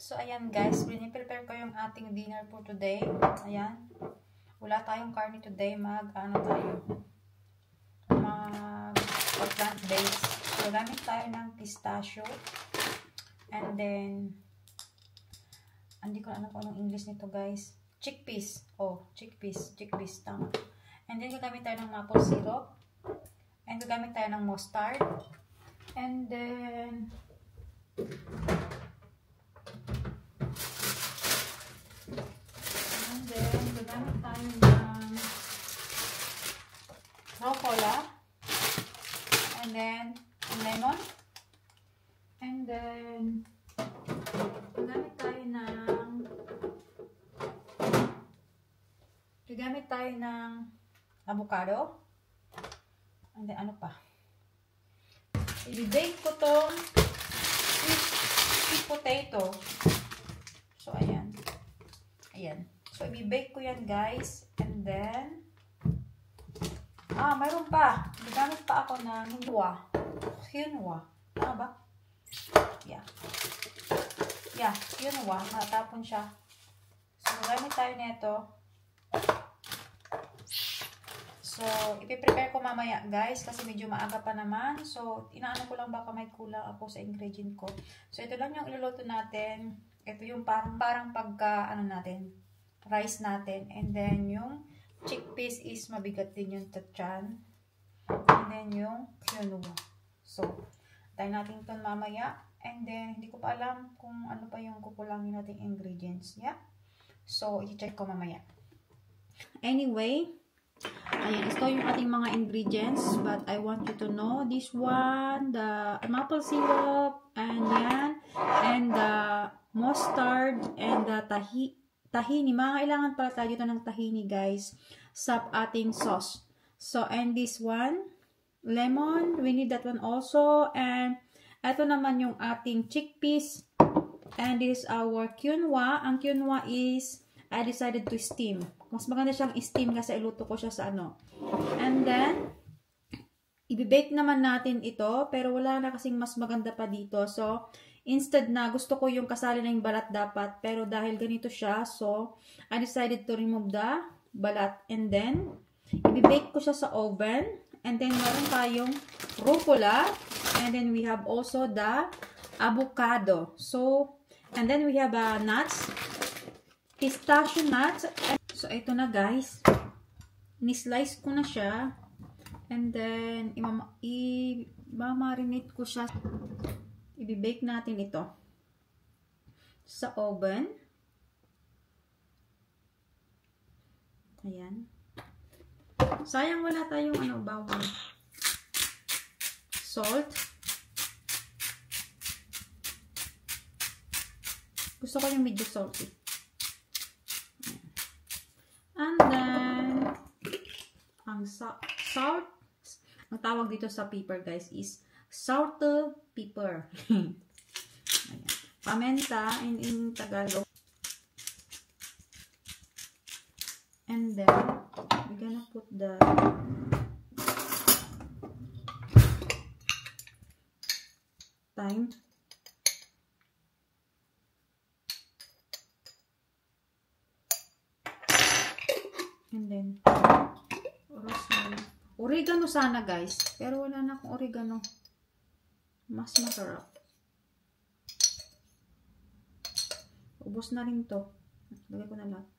So, ayan guys, prepare ko yung ating dinner for today. Ayan. Wala tayong karne today. Mag-ano tayo? Plant-based. So, gamit tayo ng pistachio. And then, hindi ko alam kung anong English nito guys. Chickpeas. Oh, chickpeas. Chickpeas. Tama. And then, gagamit tayo ng maple syrup. And gagamit tayo ng mustard. And then, gagamit tayo ng rucola. And then, lemon. And then, gagamit tayo ng avocado. And then, ano pa? I-bake ko tong sweet potato. So, ayan. Ayan. So, i-bake ko yan, guys. And then, mayroon pa. Gagamit pa ako ng quinoa. Tama ba? Yeah. Yeah, quinoa. Matapon siya. So, gagamit tayo nito. So, ipiprepare ko mamaya, guys, kasi medyo maaga pa naman. So, inaano ko lang baka may kulang ako sa ingredient ko. So, ito lang yung iluluto natin. Ito yung parang pagka, rice natin. And then, yung chickpeas is mabigat din yung tatyan. And then, yung quinoa. So, tayo natin ito mamaya. And then, hindi ko pa alam kung ano pa yung kukulangin nating ingredients. Yeah? So, i-check ko mamaya. Anyway, ayan, ito yung ating mga ingredients, but I want you to know this one, the maple syrup, and yan, and the mustard, and the tahini. Kailangan pala tayo dito ng tahini, guys, sa ating sauce. So, and this one, lemon, we need that one also, and ito naman yung ating chickpeas, and this is our quinoa. Ang quinoa is, I decided to steam. Mas maganda siyang steam kasi iluto ko siya sa ano. And then, i-bake naman natin ito. Pero wala na kasing mas maganda pa dito. So, instead na gusto ko yung kasali na yung balat dapat. Pero dahil ganito siya, so, I decided to remove the balat. And then, i-bake ko siya sa oven. And then, meron tayong rucola. And then, we have also the avocado. So, and then we have nuts. Pistachio nuts. So, ito na guys. Ni-slice ko na siya. And then, i-marinate ko siya. I-bake natin ito. Sa oven. Ayan. Sayang wala tayong bawang. Salt. Gusto ko yung medyo salty. And then, ang salt, ang tawag dito sa pepper, guys, is salt pepper. Pamenta in Tagalog. And then, we're gonna put the thyme. And then, rosemary. Oregano sana, guys. Pero wala na akong oregano. Mas masarap. Ubos na rin to. Lagay ko na lahat.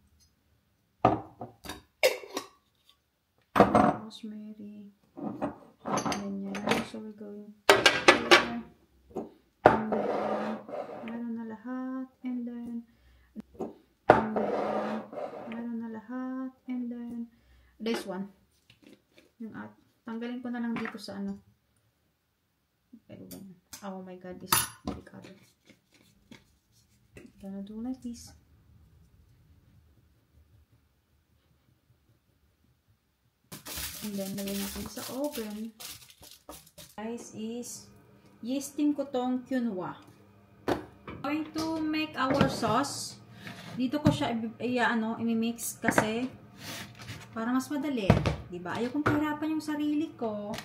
Rosemary. Ganyan. So, we're going here. And then, meron na lahat. And then, meron na lahat. And then, this one. Yung tanggalin ko na lang dito sa ano. Oh my god, this delicado. Gonna do like this. And then, lagyan natin sa oven. Guys, is yeasting ko tong quinoa. Going to make our sauce. Dito ko siya i-mix kasi para mas madali. Diba? Ayaw kong pahirapan yung sarili ko.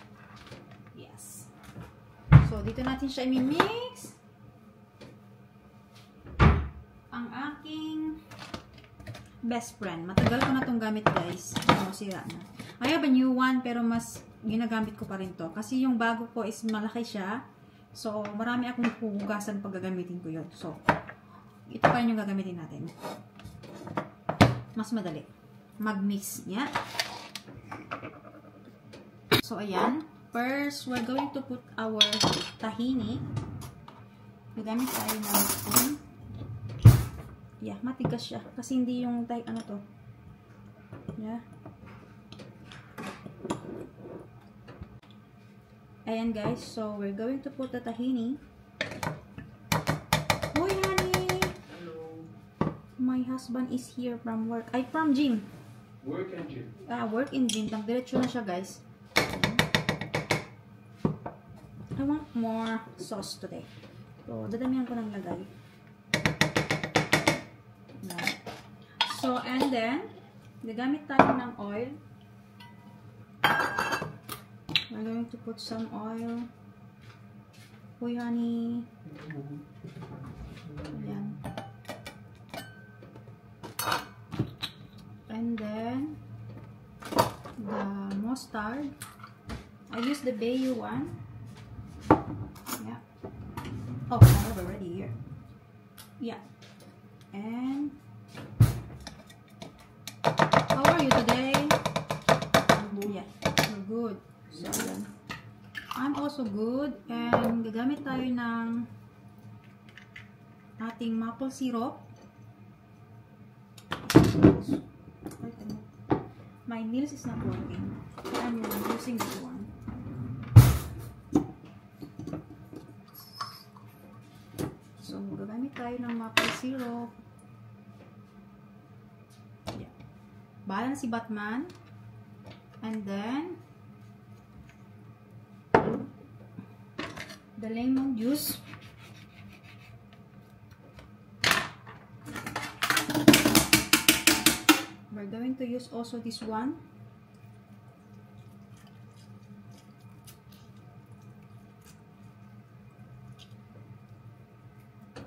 Yes. So, dito natin siya i-mix. aking best friend. Matagal ko na itong gamit, guys. Ano, sira na. I have a new one, pero mas ginagamit ko pa rin to. Kasi yung bago ko is malaki siya. So, marami akong hugasan pag gagamitin ko yun. So, ito pa yung gagamitin natin. Mas madali. Mag-mix niya. So, ayan. First, we're going to put our tahini. Gagamit tayo ng spoon. Yeah, matigas siya. Kasi hindi yung ano to. Yeah. Ayan guys, so we're going to put the tahini. Hoy honey! Hello. My husband is here from work. Ay, from gym. Work and gym. Work in gym. Nagdiretso na siya guys. I want more sauce today. So, dadamihan ko ng lagay. So, and then, gagamit tayo ng oil. We're going to put some oil. Uy, honey. Ayan. And then, the mustard. I use the Bayou one. Yeah. Oh, I have already here. Yeah. And how are you today? Yeah, you're good. So, yan. I'm also good. And gagamit tayo ng ating maple syrup. My nails is not working. I'm using this one. So, gagamit tayo ng maple syrup. Bahala na si Batman. And then, the lemon juice. We're going to use also this one.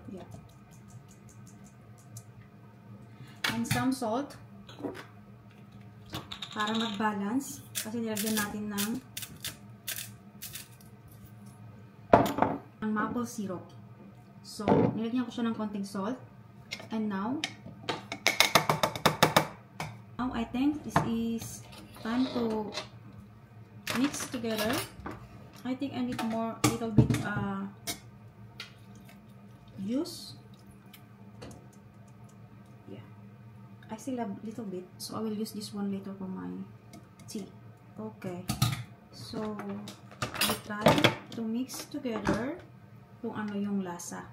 Yeah. And some salt. Para mag-balance. Kasi nilagyan natin ng maple syrup. So, nilagyan ko siya ng konting salt. And now I think this is time to mix together. I think I need more, little bit juice. I still have a little bit, so I will use this one later for my tea. Okay, so we try to mix together kung ano yung lasa.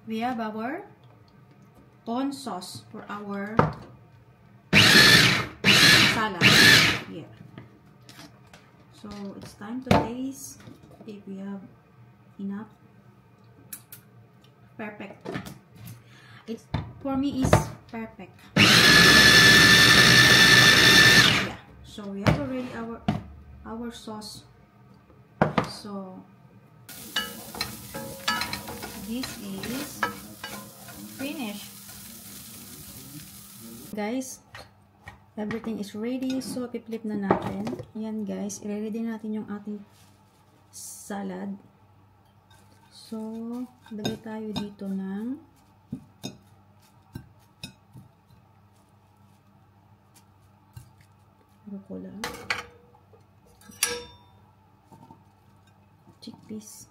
We have our corn sauce for our salad. Yeah. So it's time to taste if we have enough. Perfect. It's for me is perfect. Yeah. So we have already our sauce. So this is finished. Guys, everything is ready. So, pipilip na natin. Ayan guys, i-ready natin yung ating salad. So, lagay tayo dito ng rucola, chickpeas.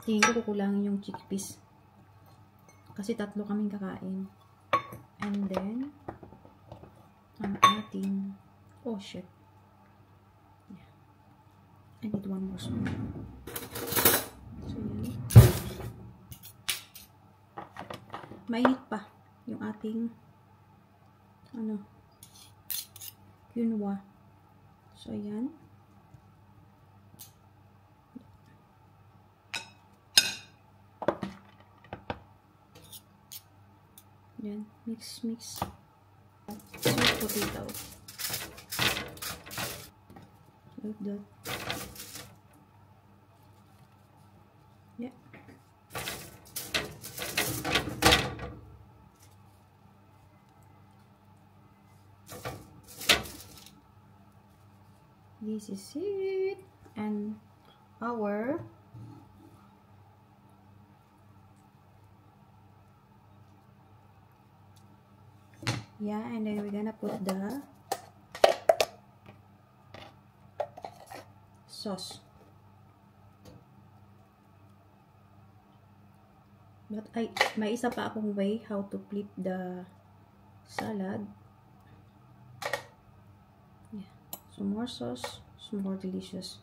Tingin ko kukulangin yung chickpeas. Kasi 3 kaming kakain. And then, ang ating, oh shit. Yeah. I need one more spoon. So, yan. Mainit pa yung ating, quinoa. So, yan. Yan. Mix. sweet potato. Like that. Yeah. This is it. And our and then we're gonna put the sauce. But may isa pa akong way how to flip the salad. Yeah. So more sauce, so more delicious.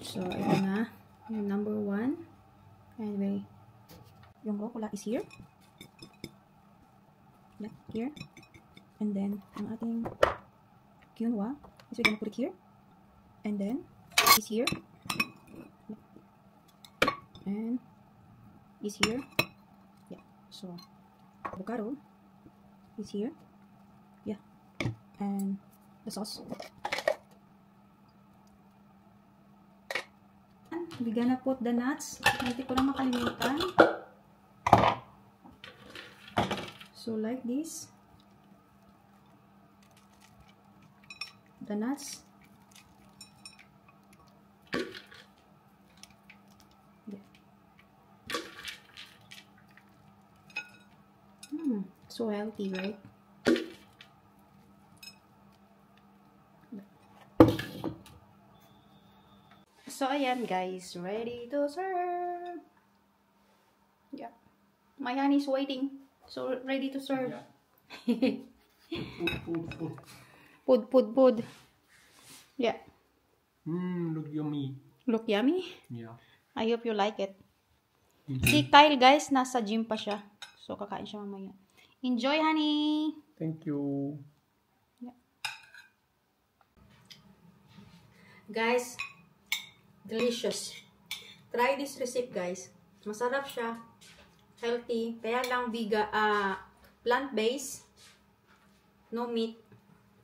So ito na yung number 1. Anyway, yung rucola is here. Yeah, here. And then ang ating quinoa is we're gonna put it here. And then is here. And is here. Yeah. So avocado is here. Yeah. And the sauce. We're gonna put the nuts. Hindi ko na makalimutan. So like this. The nuts. Yeah. So healthy, right? So ayan guys, ready to serve. Yeah. My honey is waiting. So ready to serve. Yeah. Food. Yeah. Look yummy. Look yummy? Yeah. I hope you like it. Si Kyle guys, nasa gym pa siya. So kakain siya mamaya. Enjoy, honey! Thank you. Yeah. Guys, delicious. Try this recipe guys. Masarap siya. Healthy. Kaya lang plant-based. No meat.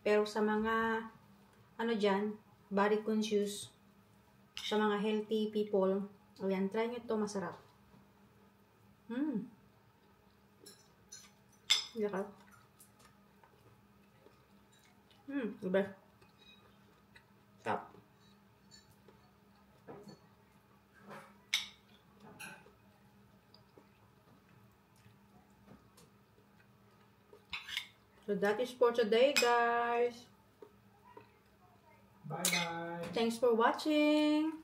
Pero sa mga dyan, body conscious, sa mga healthy people, ayan, try nyo ito, masarap. Diba? Diba? Sarap. So that is for today, guys. Bye-bye. Thanks for watching.